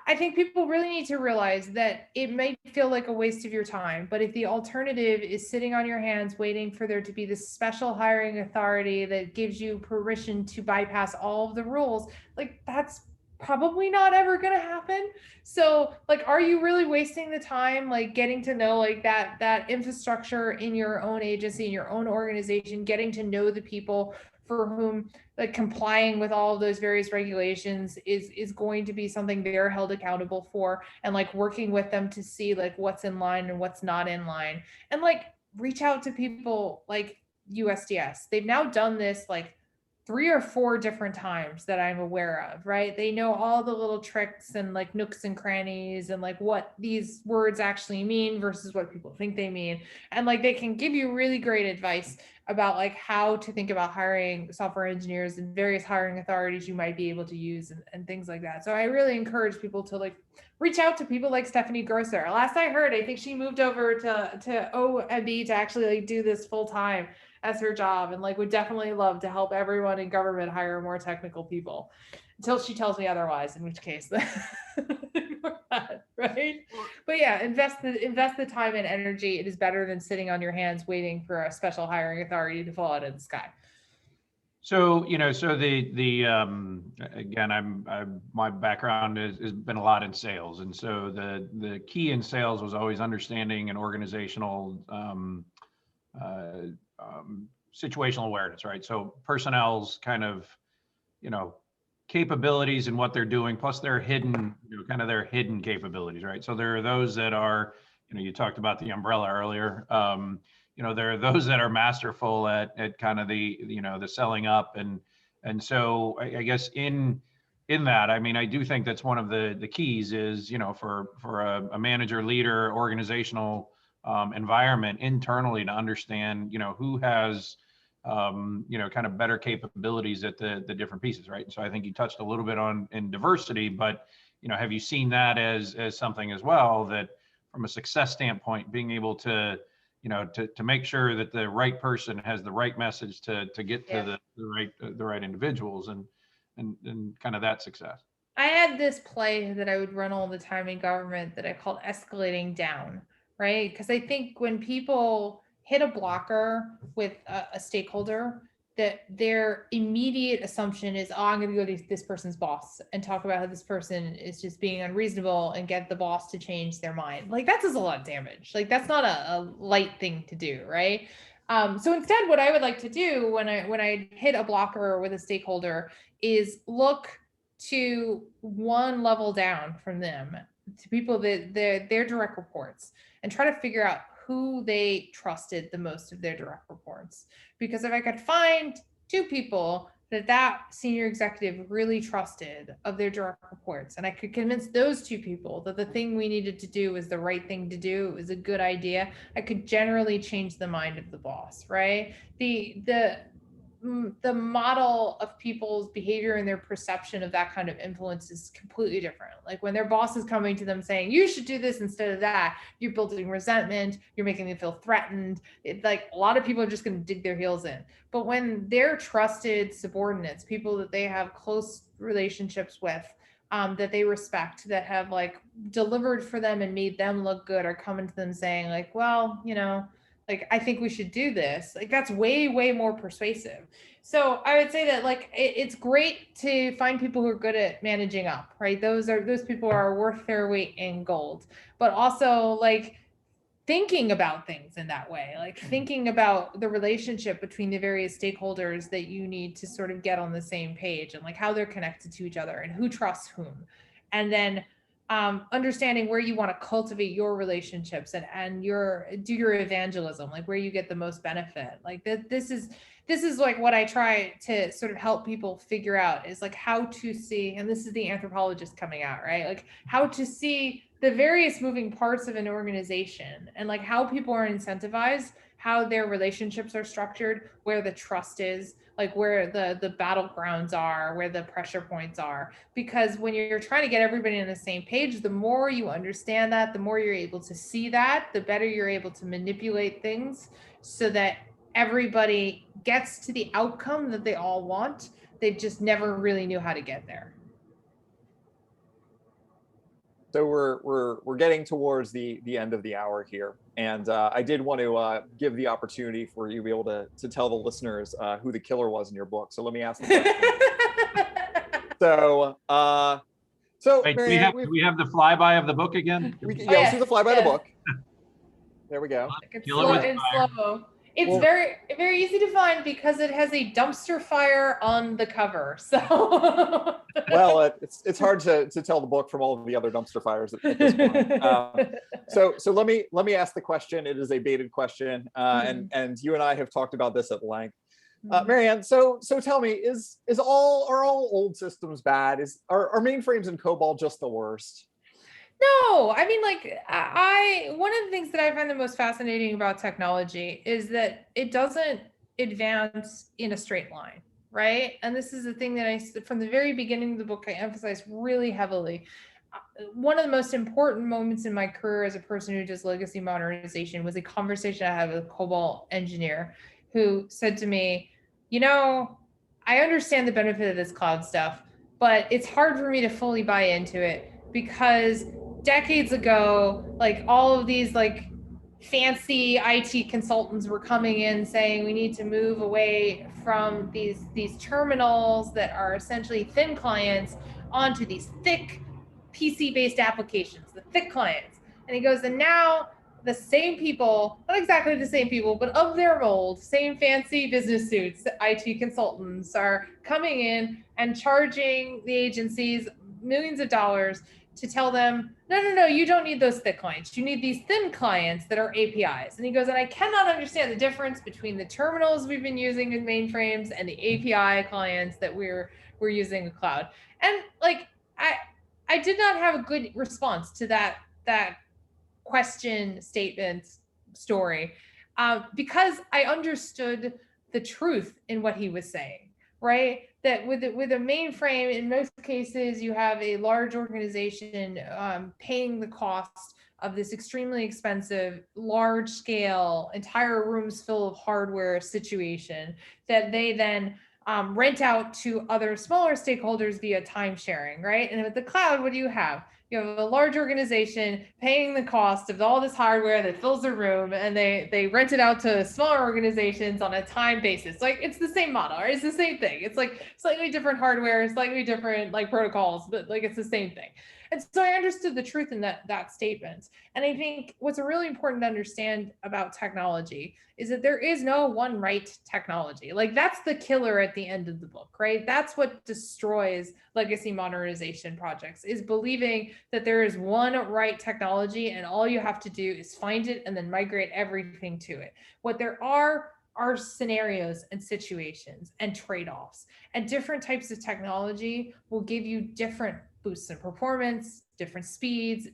I think people really need to realize that it may feel like a waste of your time, but if the alternative is sitting on your hands waiting for there to be this special hiring authority that gives you permission to bypass all of the rules, like, that's probably not ever going to happen. So, like, are you really wasting the time, like, getting to know, like, that infrastructure in your own agency, in your own organization, getting to know the people for whom, like, complying with all of those various regulations is going to be something they're held accountable for, and, like, working with them to see, like, what's in line and what's not in line, and, like, reach out to people like USDS. They've now done this like 3 or 4 different times that I'm aware of, right? They know all the little tricks and, like, nooks and crannies and, like, what these words actually mean versus what people think they mean. And, like, they can give you really great advice about, like, how to think about hiring software engineers and various hiring authorities you might be able to use and things like that. So I really encourage people to, like, reach out to people like Stephanie Grosser. Last I heard, I think she moved over to OMB to actually, like, do this full time as her job, and, like, would definitely love to help everyone in government hire more technical people until she tells me otherwise, in which case right? But yeah, invest the time and energy. It is better than sitting on your hands waiting for a special hiring authority to fall out of the sky. So, so again, my background has been a lot in sales. And so the key in sales was always understanding an organizational situational awareness, right? So personnel's kind of, capabilities and what they're doing, plus their hidden, kind of their hidden capabilities, right? So there are those that are, you talked about the umbrella earlier. There are those that are masterful at kind of the, the selling up. And so I guess in that, I mean, I do think that's one of the keys is, for a manager, leader, organizational environment internally to understand, who has, kind of better capabilities at the different pieces, right? So I think you touched a little bit on in diversity, but, have you seen that as something as well that from a success standpoint, being able to, to make sure that the right person has the right message to get to the right individuals and kind of that success? I had this play that I would run all the time in government that I called Escalating Down, right? Because I think when people hit a blocker with a stakeholder, that their immediate assumption is, oh, I'm going to go to this person's boss and talk about how this person is just being unreasonable and get the boss to change their mind. Like, that does a lot of damage. Like, that's not a light thing to do, right? So instead, what I would like to do when I hit a blocker with a stakeholder is look to one level down from them, to people that their direct reports, and try to figure out who they trusted the most of their direct reports. Because if I could find 2 people that senior executive really trusted of their direct reports, and I could convince those 2 people that the thing we needed to do was the right thing to do, it was a good idea, I could generally change the mind of the boss, right? The model of people's behavior and their perception of that kind of influence is completely different. Like, when their boss is coming to them saying, you should do this instead of that, you're building resentment, you're making them feel threatened. Like, a lot of people are just going to dig their heels in. But when they're trusted subordinates, people that they have close relationships with, that they respect, that have, like, delivered for them and made them look good, are coming to them saying, like, well, like, I think we should do this. Like, that's way, way more persuasive. So I would say that, like, it's great to find people who are good at managing up, right? Those people are worth their weight in gold. But also, like, thinking about things in that way, like thinking about the relationship between the various stakeholders that you need to sort of get on the same page, and like how they're connected to each other and who trusts whom. And then understanding where you want to cultivate your relationships and do your evangelism, like where you get the most benefit. Like this is like what I try to sort of help people figure out, is like how to see, and this is the anthropologist coming out, right? Like how to see the various moving parts of an organization, and like how people are incentivized, how their relationships are structured, where the trust is, like where the battlegrounds are, where the pressure points are. Because when you're trying to get everybody on the same page, the more you understand that, the more you're able to see that, the better you're able to manipulate things so that everybody gets to the outcome that they all want. They just never really knew how to get there. So we're getting towards the end of the hour here, and I did want to give the opportunity for you to be able to tell the listeners who the killer was in your book. So let me ask the question. So Wait, Marianne, do we have the flyby of the book again? let's do the flyby of the book. There we go. It's Kill it slow with and fire. slow. It's Well- very, very easy to find because it has a dumpster fire on the cover. So Well, it's hard to tell the book from all of the other dumpster fires at this point. So let me ask the question. It is a baited question, and you and I have talked about this at length. Marianne, so tell me, are all old systems bad? Are mainframes and COBOL just the worst? No, I mean, like one of the things that I find the most fascinating about technology is that it doesn't advance in a straight line, right? And this is the thing that from the very beginning of the book, I emphasize really heavily. One of the most important moments in my career as a person who does legacy modernization was a conversation I had with a COBOL engineer who said to me, I understand the benefit of this cloud stuff, but it's hard for me to fully buy into it because decades ago, like all of these like fancy IT consultants were coming in saying we need to move away from these terminals that are essentially thin clients onto these thick PC-based applications, the thick clients. And he goes, and now the same people, not exactly the same people, but of their mold, same fancy business suits, IT consultants are coming in and charging the agencies millions of dollars to tell them, no, you don't need those thick clients. You need these thin clients that are APIs. And he goes, and I cannot understand the difference between the terminals we've been using in mainframes and the API clients that we're using in cloud. And like, I did not have a good response to that question, statement, story, because I understood the truth in what he was saying, right? That with a mainframe, in most cases, you have a large organization paying the cost of this extremely expensive, large scale, entire rooms full of hardware situation that they then rent out to other smaller stakeholders via time sharing, right? And with the cloud, what do you have? You have a large organization paying the cost of all this hardware that fills the room, and they rent it out to smaller organizations on a time basis. Like it's the same model, right? It's the same thing. It's like slightly different hardware, slightly different like protocols, but like it's the same thing. And so I understood the truth in that statement. And I think what's really important to understand about technology is that there is no one right technology. Like that's the killer at the end of the book, right? That's what destroys legacy modernization projects, is believing that there is one right technology and all you have to do is find it and then migrate everything to it. What there are scenarios and situations and trade-offs, and different types of technology will give you different boosts in performance, different speeds,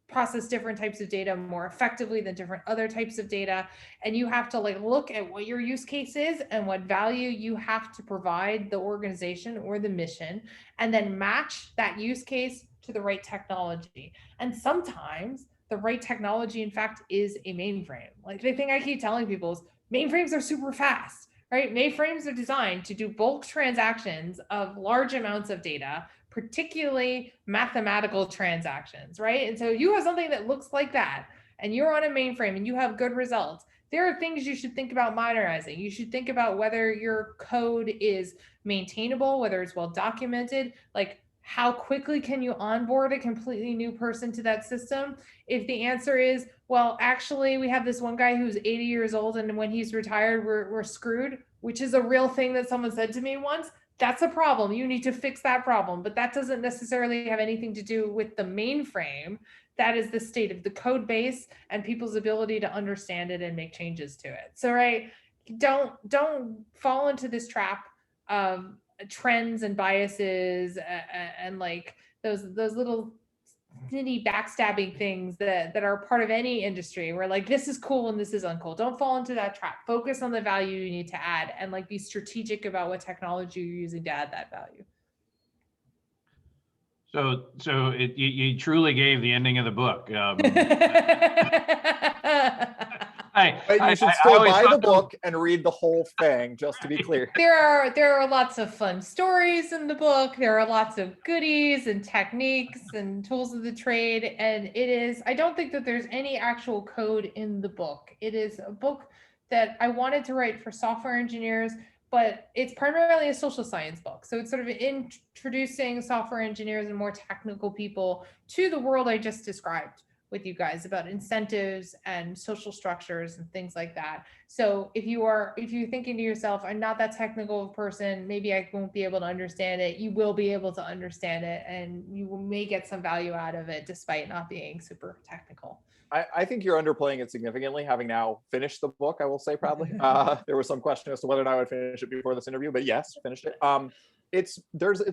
process different types of data more effectively than different other types of data. And you have to like look at what your use case is and what value you have to provide the organization or the mission, and then match that use case to the right technology. And sometimes the right technology, in fact, is a mainframe. Like the thing I keep telling people is mainframes are super fast, right? Mainframes are designed to do bulk transactions of large amounts of data, particularly mathematical transactions, right? And so you have something that looks like that, and you're on a mainframe and you have good results. There are things you should think about modernizing. You should think about whether your code is maintainable, whether it's well documented, like how quickly can you onboard a completely new person to that system? If the answer is, well, actually, we have this one guy who's 80 years old, and when he's retired, we're screwed, which is a real thing that someone said to me once. That's a problem. You need to fix that problem. But that doesn't necessarily have anything to do with the mainframe. That is the state of the code base and people's ability to understand it and make changes to it. So, right, don't fall into this trap of trends and biases and like those little nitty backstabbing things that are part of any industry where like this is cool and this is uncool. Don't fall into that trap. Focus on the value you need to add and like be strategic about what technology you're using to add that value. So you truly gave the ending of the book. But you should still buy the book and read the whole thing, just to be clear. There are lots of fun stories in the book. There are lots of goodies and techniques and tools of the trade. And I don't think that there's any actual code in the book. It is a book that I wanted to write for software engineers, but it's primarily a social science book. So it's sort of introducing software engineers and more technical people to the world I just described with you guys about incentives and social structures and things like that. So if you're thinking to yourself, I'm not that technical person, maybe I won't be able to understand it, you will be able to understand it and you may get some value out of it despite not being super technical. I think you're underplaying it significantly, having now finished the book, I will say proudly. There was some question as to whether or not I would finish it before this interview, but yes, finished it. It's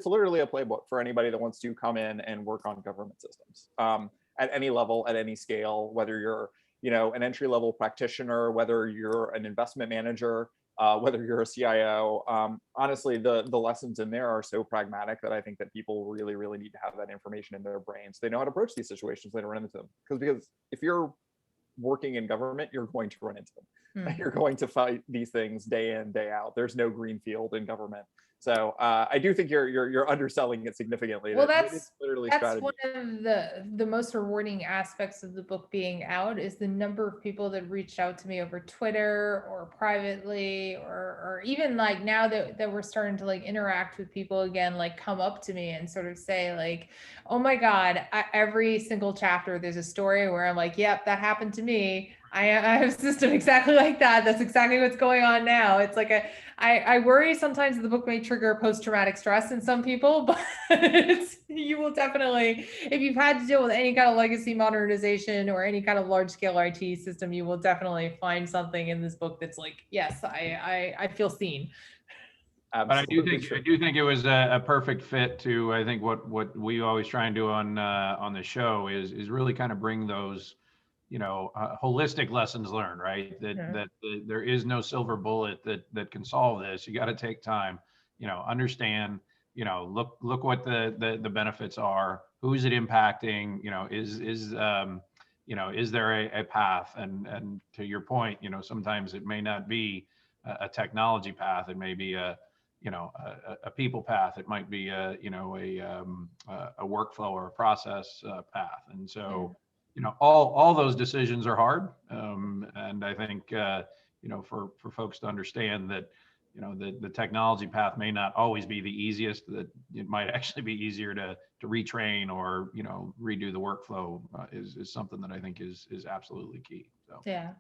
literally a playbook for anybody that wants to come in and work on government systems. At any level, at any scale, whether you're, an entry-level practitioner, whether you're an investment manager, whether you're a CIO. Honestly, the lessons in there are so pragmatic that I think that people really, really need to have that information in their brains. They know how to approach these situations, they don't run into them. Because if you're working in government, you're going to run into them. Mm. You're going to fight these things day in, day out. There's no green field in government. So I do think you're underselling it significantly. Well, that's one of the most rewarding aspects of the book being out is the number of people that reached out to me over Twitter or privately or even like now that we're starting to like interact with people again, like come up to me and sort of say like, oh my God, every single chapter there's a story where I'm like, yep, that happened to me. I have a system exactly like that. That's exactly what's going on now. It's like I worry sometimes the book may trigger post-traumatic stress in some people, but you will definitely, if you've had to deal with any kind of legacy modernization or any kind of large-scale IT system, you will definitely find something in this book that's like, yes, I feel seen. Absolutely. But I do think it was a perfect fit to, I think what we always try and do on the show is really kind of bring those holistic lessons learned, right? That there is no silver bullet that can solve this. You got to take time, understand, look what the benefits are, who's it impacting, is there a path? And to your point, sometimes it may not be a technology path. It may be a people path. It might be a workflow or a process path. And so, all those decisions are hard. And I think, for folks to understand that, the technology path may not always be the easiest, that it might actually be easier to retrain or, redo the workflow is something that I think is absolutely key. So, yeah.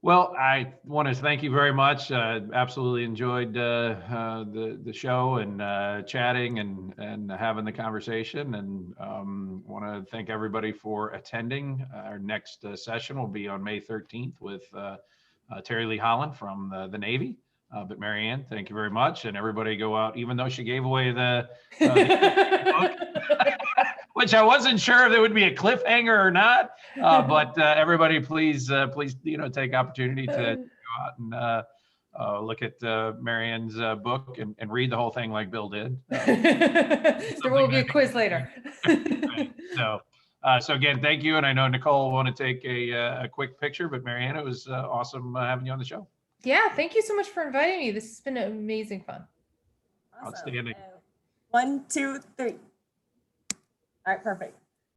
Well, I want to thank you very much. Absolutely enjoyed the show and chatting and having the conversation. And want to thank everybody for attending. Our next session will be on May 13th with Terry Lee Holland from the Navy. But Marianne, thank you very much. And everybody go out, even though she gave away the book. Which I wasn't sure if there would be a cliffhanger or not, but everybody, please, take opportunity to go out and look at Marianne's book and read the whole thing like Bill did. There will be a quiz later. Right. So again, thank you, and I know Nicole will want to take a quick picture, but Marianne, it was awesome having you on the show. Yeah, thank you so much for inviting me. This has been amazing fun. Awesome. Outstanding. 1, 2, 3. All right, perfect.